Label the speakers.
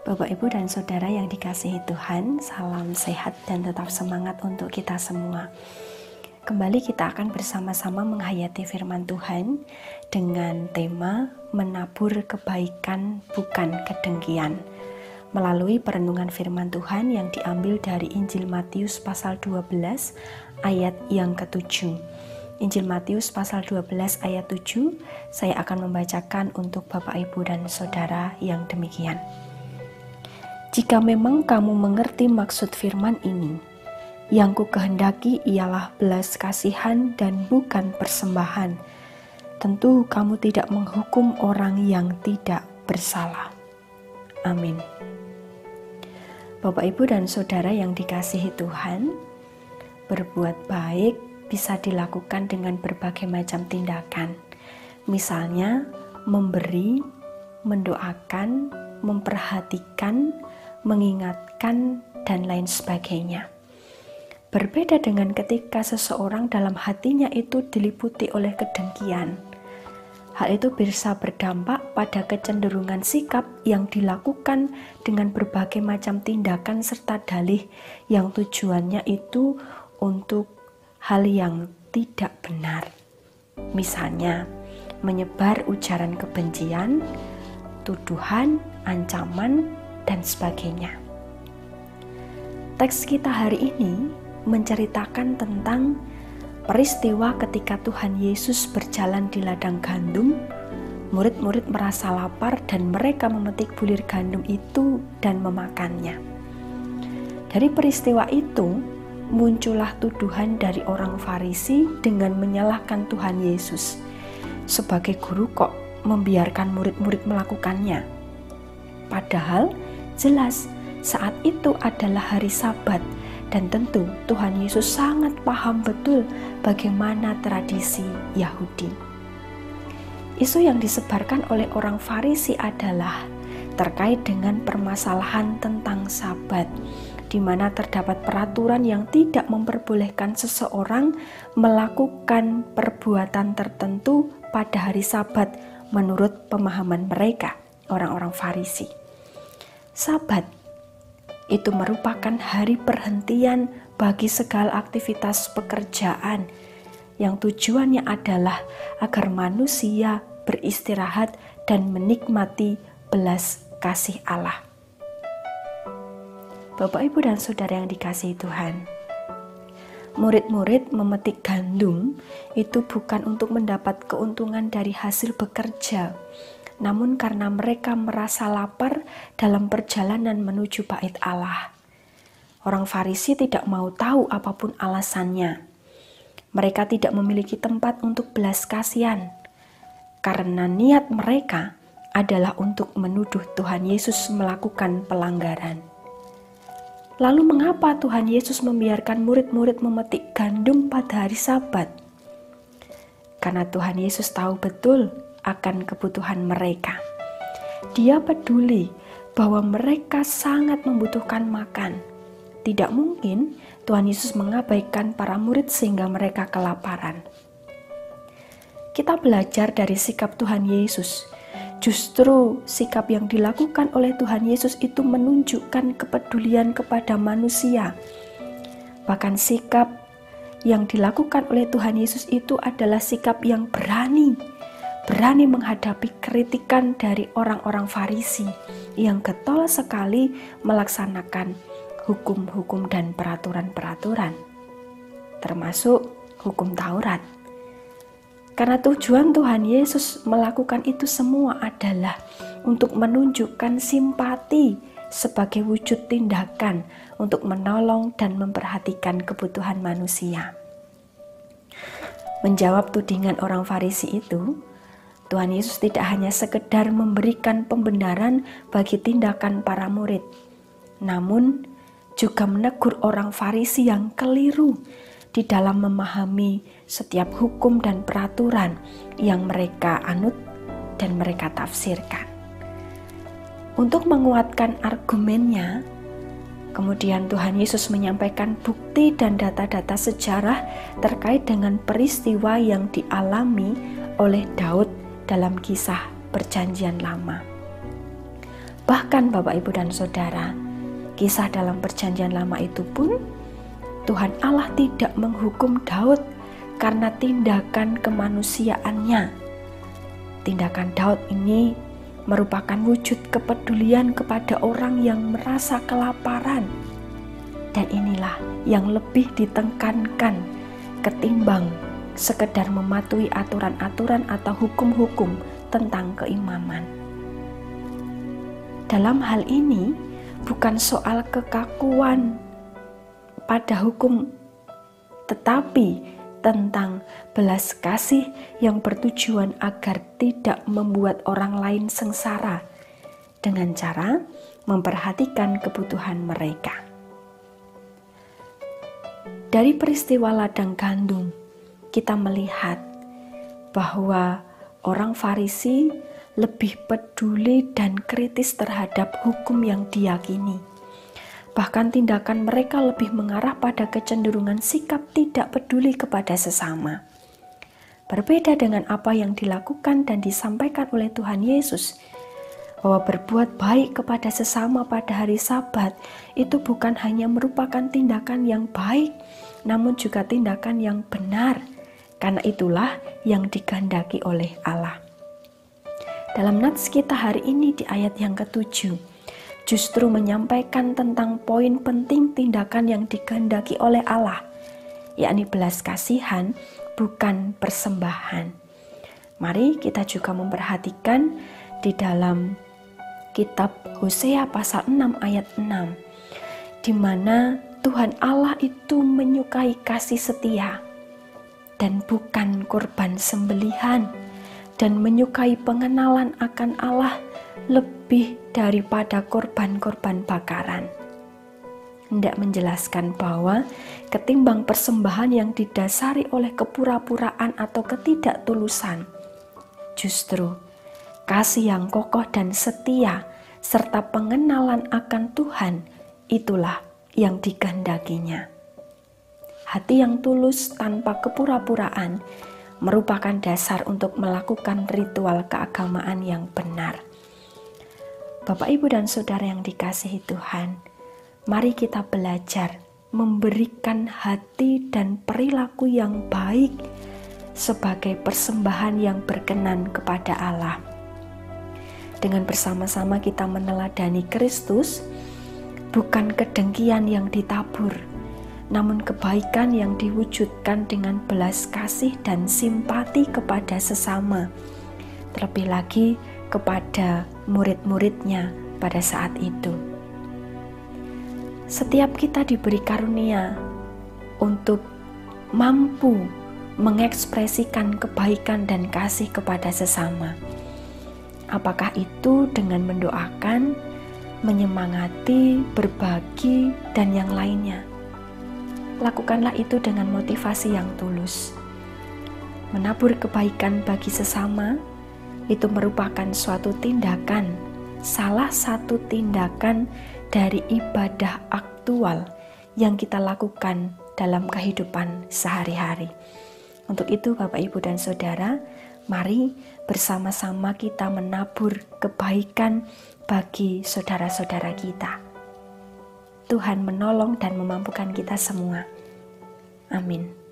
Speaker 1: Bapak, Ibu, dan Saudara yang dikasihi Tuhan, salam sehat dan tetap semangat untuk kita semua. Kembali kita akan bersama-sama menghayati firman Tuhan dengan tema menabur kebaikan bukan kedengkian, melalui perenungan firman Tuhan yang diambil dari Injil Matius pasal 12 ayat yang ke-7. Injil Matius pasal 12 ayat 7, saya akan membacakan untuk Bapak, Ibu, dan Saudara yang demikian. Jika memang kamu mengerti maksud firman ini, yang ku kehendaki ialah belas kasihan dan bukan persembahan, tentu kamu tidak menghukum orang yang tidak bersalah. Amin. Bapak, Ibu, dan Saudara yang dikasihi Tuhan, berbuat baik bisa dilakukan dengan berbagai macam tindakan. Misalnya, memberi, mendoakan, memperhatikan, mengingatkan, dan lain sebagainya. Berbeda dengan ketika seseorang dalam hatinya itu diliputi oleh kedengkian. Hal itu bisa berdampak pada kecenderungan sikap yang dilakukan dengan berbagai macam tindakan serta dalih yang tujuannya itu untuk hal yang tidak benar. Misalnya, menyebar ujaran kebencian, tuduhan, ancaman, dan sebagainya. Teks kita hari ini menceritakan tentang peristiwa ketika Tuhan Yesus berjalan di ladang gandum. Murid-murid merasa lapar dan mereka memetik bulir gandum itu dan memakannya. Dari peristiwa itu muncullah tuduhan dari orang Farisi dengan menyalahkan Tuhan Yesus. Sebagai guru kok membiarkan murid-murid melakukannya? Padahal jelas saat itu adalah hari Sabat dan tentu Tuhan Yesus sangat paham betul bagaimana tradisi Yahudi. Isu yang disebarkan oleh orang Farisi adalah terkait dengan permasalahan tentang Sabat, di mana terdapat peraturan yang tidak memperbolehkan seseorang melakukan perbuatan tertentu pada hari Sabat menurut pemahaman mereka, orang-orang Farisi. Sabat itu merupakan hari perhentian bagi segala aktivitas pekerjaan yang tujuannya adalah agar manusia beristirahat dan menikmati belas kasih Allah. Bapak, Ibu, dan Saudara yang dikasihi Tuhan, murid-murid memetik gandum itu bukan untuk mendapat keuntungan dari hasil bekerja, namun karena mereka merasa lapar dalam perjalanan menuju bait Allah. Orang Farisi tidak mau tahu apapun alasannya. Mereka tidak memiliki tempat untuk belas kasihan, karena niat mereka adalah untuk menuduh Tuhan Yesus melakukan pelanggaran. Lalu mengapa Tuhan Yesus membiarkan murid-murid memetik gandum pada hari Sabat? Karena Tuhan Yesus tahu betul akan kebutuhan mereka. Dia peduli bahwa mereka sangat membutuhkan makan. Tidak mungkin Tuhan Yesus mengabaikan para murid sehingga mereka kelaparan. Kita belajar dari sikap Tuhan Yesus. Justru sikap yang dilakukan oleh Tuhan Yesus itu menunjukkan kepedulian kepada manusia. Bahkan sikap yang dilakukan oleh Tuhan Yesus itu adalah sikap yang berani menghadapi kritikan dari orang-orang Farisi yang getol sekali melaksanakan hukum-hukum dan peraturan-peraturan, termasuk hukum Taurat. Karena tujuan Tuhan Yesus melakukan itu semua adalah untuk menunjukkan simpati sebagai wujud tindakan untuk menolong dan memperhatikan kebutuhan manusia. Menjawab tudingan orang Farisi itu, Tuhan Yesus tidak hanya sekedar memberikan pembenaran bagi tindakan para murid, namun juga menegur orang Farisi yang keliru di dalam memahami setiap hukum dan peraturan yang mereka anut dan mereka tafsirkan. Untuk menguatkan argumennya, kemudian Tuhan Yesus menyampaikan bukti dan data-data sejarah terkait dengan peristiwa yang dialami oleh Daud dalam kisah Perjanjian Lama. Bahkan Bapak, Ibu, dan Saudara, kisah dalam Perjanjian Lama itu pun Tuhan Allah tidak menghukum Daud karena tindakan kemanusiaannya. Tindakan Daud ini merupakan wujud kepedulian kepada orang yang merasa kelaparan. Dan inilah yang lebih ditekankan ketimbang sekedar mematuhi aturan-aturan atau hukum-hukum tentang keimaman. Dalam hal ini bukan soal kekakuan pada hukum, tetapi tentang belas kasih yang bertujuan agar tidak membuat orang lain sengsara dengan cara memperhatikan kebutuhan mereka. Dari peristiwa ladang gandum, kita melihat bahwa orang Farisi lebih peduli dan kritis terhadap hukum yang diyakini. Bahkan tindakan mereka lebih mengarah pada kecenderungan sikap tidak peduli kepada sesama. Berbeda dengan apa yang dilakukan dan disampaikan oleh Tuhan Yesus, bahwa berbuat baik kepada sesama pada hari Sabat itu bukan hanya merupakan tindakan yang baik, namun juga tindakan yang benar, karena itulah yang dikehendaki oleh Allah. Dalam nats kita hari ini di ayat yang ke-7, justru menyampaikan tentang poin penting tindakan yang dikehendaki oleh Allah, yakni belas kasihan, bukan persembahan. Mari kita juga memperhatikan di dalam kitab Hosea pasal 6 ayat 6, di mana Tuhan Allah itu menyukai kasih setia dan bukan korban sembelihan, dan menyukai pengenalan akan Allah lebih daripada korban-korban bakaran. Hendak menjelaskan bahwa ketimbang persembahan yang didasari oleh kepura-puraan atau ketidaktulusan, justru kasih yang kokoh dan setia serta pengenalan akan Tuhan itulah yang dikehendakinya. Hati yang tulus tanpa kepura-puraan merupakan dasar untuk melakukan ritual keagamaan yang benar. Bapak, Ibu, dan Saudara yang dikasihi Tuhan, mari kita belajar memberikan hati dan perilaku yang baik sebagai persembahan yang berkenan kepada Allah. Dengan bersama-sama kita meneladani Kristus, bukan kedengkian yang ditabur, namun kebaikan yang diwujudkan dengan belas kasih dan simpati kepada sesama, terlebih lagi kepada murid-muridnya pada saat itu. Setiap kita diberi karunia untuk mampu mengekspresikan kebaikan dan kasih kepada sesama. Apakah itu dengan mendoakan, menyemangati, berbagi, dan yang lainnya? Lakukanlah itu dengan motivasi yang tulus. Menabur kebaikan bagi sesama itu merupakan suatu tindakan, salah satu tindakan dari ibadah aktual yang kita lakukan dalam kehidupan sehari-hari. Untuk itu Bapak, Ibu, dan Saudara, mari bersama-sama kita menabur kebaikan bagi saudara-saudara kita. Tuhan menolong dan memampukan kita semua. Amin.